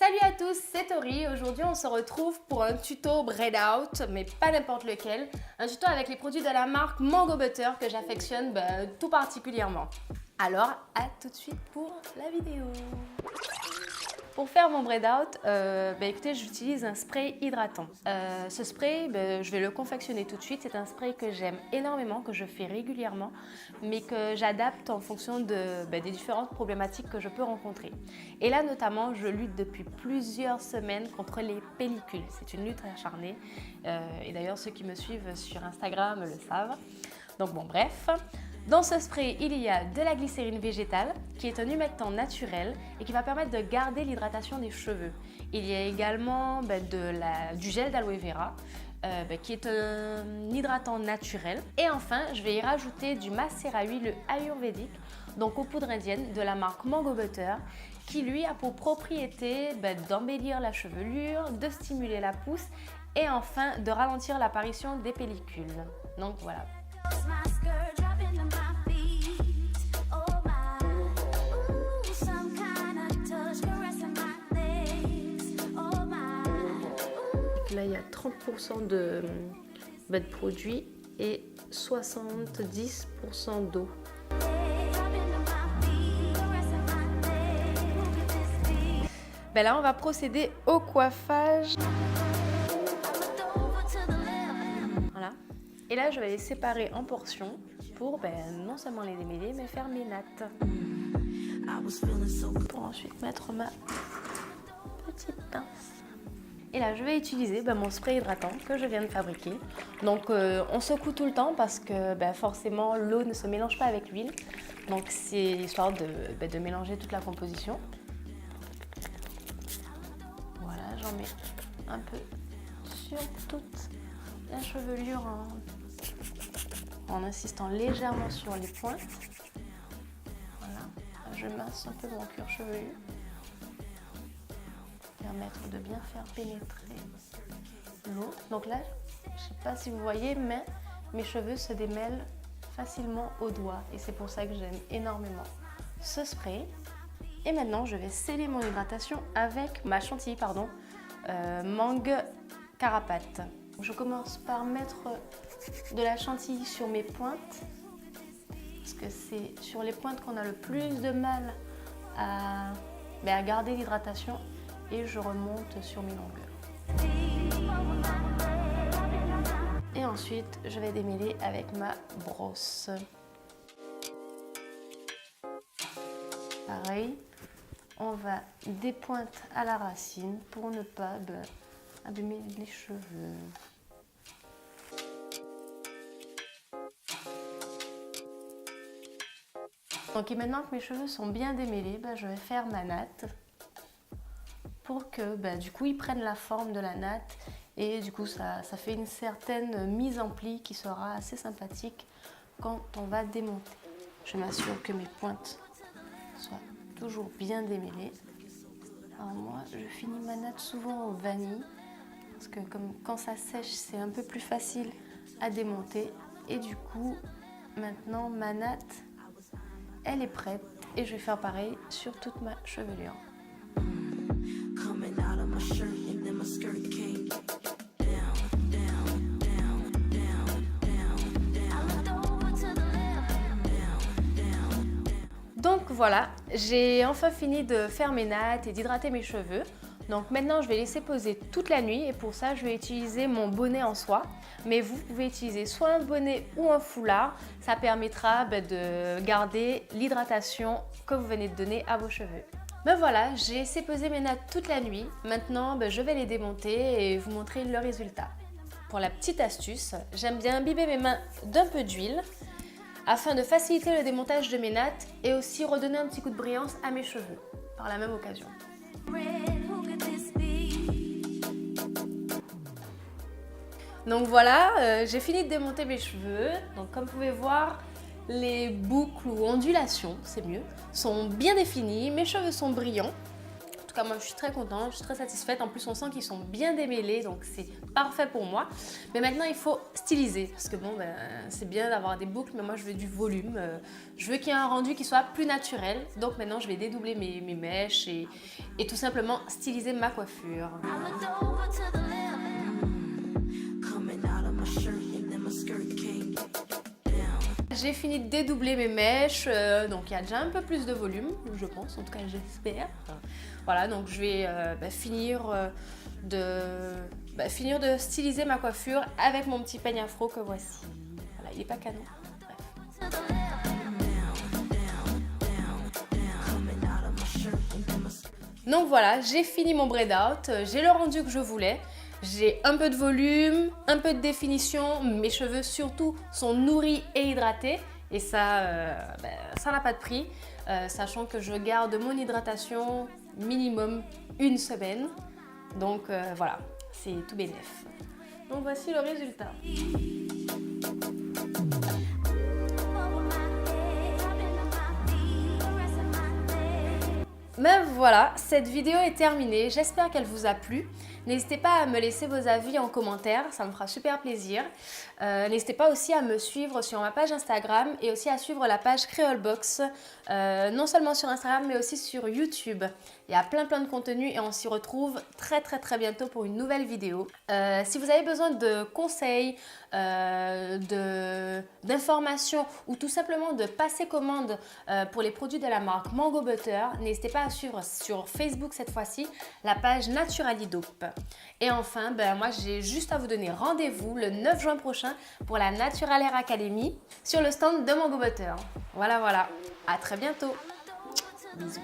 Salut à tous, c'est Tori. Aujourd'hui on se retrouve pour un tuto braid out, mais pas n'importe lequel. Un tuto avec les produits de la marque Mango Butter que j'affectionne tout particulièrement. Alors à tout de suite pour la vidéo. Pour faire mon braid out, écoutez, j'utilise un spray hydratant. Ce spray, je vais le confectionner tout de suite. C'est un spray que j'aime énormément, que je fais régulièrement, mais que j'adapte en fonction des différentes problématiques que je peux rencontrer. Et là, notamment, je lutte depuis plusieurs semaines contre les pellicules. C'est une lutte acharnée. Et d'ailleurs, ceux qui me suivent sur Instagram le savent. Donc bon, bref. Dans ce spray, il y a de la glycérine végétale, qui est un humectant naturel et qui va permettre de garder l'hydratation des cheveux. Il y a également du gel d'aloe vera, qui est un hydratant naturel. Et enfin, je vais y rajouter du mascara à huile ayurvédique, donc aux poudres indiennes de la marque Mango Butter, qui lui a pour propriété d'embellir la chevelure, de stimuler la pousse et enfin de ralentir l'apparition des pellicules. Donc voilà. Là, il y a 30% de produit et 70% d'eau. Là, on va procéder au coiffage. Voilà. Et là, je vais les séparer en portions pour non seulement les démêler, mais faire mes nattes. Pour ensuite mettre ma petite pince. Et là, je vais utiliser mon spray hydratant que je viens de fabriquer. Donc, on secoue tout le temps parce que forcément, l'eau ne se mélange pas avec l'huile. Donc, c'est histoire de mélanger toute la composition. Voilà, j'en mets un peu sur toute la chevelure en insistant légèrement sur les pointes. Voilà, je masse un peu mon cuir chevelu. Permettre de bien faire pénétrer l'eau. Donc là, je ne sais pas si vous voyez, mais mes cheveux se démêlent facilement aux doigts et c'est pour ça que j'aime énormément ce spray. Et maintenant, je vais sceller mon hydratation avec ma chantilly, Mangue Carapace. Je commence par mettre de la chantilly sur mes pointes parce que c'est sur les pointes qu'on a le plus de mal à garder l'hydratation. Et je remonte sur mes longueurs. Et ensuite, je vais démêler avec ma brosse. Pareil, on va des pointes à la racine pour ne pas abîmer les cheveux. Donc et maintenant que mes cheveux sont bien démêlés, je vais faire ma natte. Pour que du coup ils prennent la forme de la natte et du coup ça fait une certaine mise en pli qui sera assez sympathique quand on va démonter. Je m'assure que mes pointes soient toujours bien démêlées. Alors moi je finis ma natte souvent au vanille parce que quand ça sèche c'est un peu plus facile à démonter et du coup maintenant ma natte elle est prête et je vais faire pareil sur toute ma chevelure. Donc voilà, j'ai enfin fini de faire mes nattes et d'hydrater mes cheveux. Donc maintenant je vais laisser poser toute la nuit et pour ça je vais utiliser mon bonnet en soie. Mais vous pouvez utiliser soit un bonnet ou un foulard, ça permettra de garder l'hydratation que vous venez de donner à vos cheveux. Voilà, j'ai laissé poser mes nattes toute la nuit. Maintenant, je vais les démonter et vous montrer le résultat. Pour la petite astuce, j'aime bien imbiber mes mains d'un peu d'huile afin de faciliter le démontage de mes nattes et aussi redonner un petit coup de brillance à mes cheveux par la même occasion. Donc voilà, j'ai fini de démonter mes cheveux. Donc comme vous pouvez voir, les boucles ou ondulations, c'est mieux, sont bien définies. Mes cheveux sont brillants. En tout cas, moi, je suis très contente, je suis très satisfaite. En plus, on sent qu'ils sont bien démêlés, donc c'est parfait pour moi. Mais maintenant, il faut styliser parce que bon, ben, c'est bien d'avoir des boucles, mais moi, je veux du volume. Je veux qu'il y ait un rendu qui soit plus naturel. Donc maintenant, je vais dédoubler mes mèches et tout simplement styliser ma coiffure. J'ai fini de dédoubler mes mèches, donc il y a déjà un peu plus de volume, je pense, en tout cas j'espère. Voilà, donc je vais finir de styliser ma coiffure avec mon petit peigne afro que voici. Voilà, il n'est pas canon. Bref. Donc voilà, j'ai fini mon braid out, j'ai le rendu que je voulais. J'ai un peu de volume, un peu de définition, mes cheveux surtout sont nourris et hydratés et ça ça n'a pas de prix, sachant que je garde mon hydratation minimum une semaine. Donc voilà, c'est tout bénef. Donc voici le résultat. Mais voilà, cette vidéo est terminée, j'espère qu'elle vous a plu. N'hésitez pas à me laisser vos avis en commentaire, ça me fera super plaisir. N'hésitez pas aussi à me suivre sur ma page Instagram et aussi à suivre la page Creolebox, non seulement sur Instagram mais aussi sur YouTube. Il y a plein de contenu et on s'y retrouve très bientôt pour une nouvelle vidéo. Si vous avez besoin de conseils, d'informations ou tout simplement de passer commande pour les produits de la marque Mango Butter, n'hésitez pas à suivre sur Facebook cette fois-ci la page Naturalidope. Et enfin, moi j'ai juste à vous donner rendez-vous le 9 juin prochain pour la Natural Hair Academy sur le stand de Mango Butter. Voilà, à très bientôt. Bisous.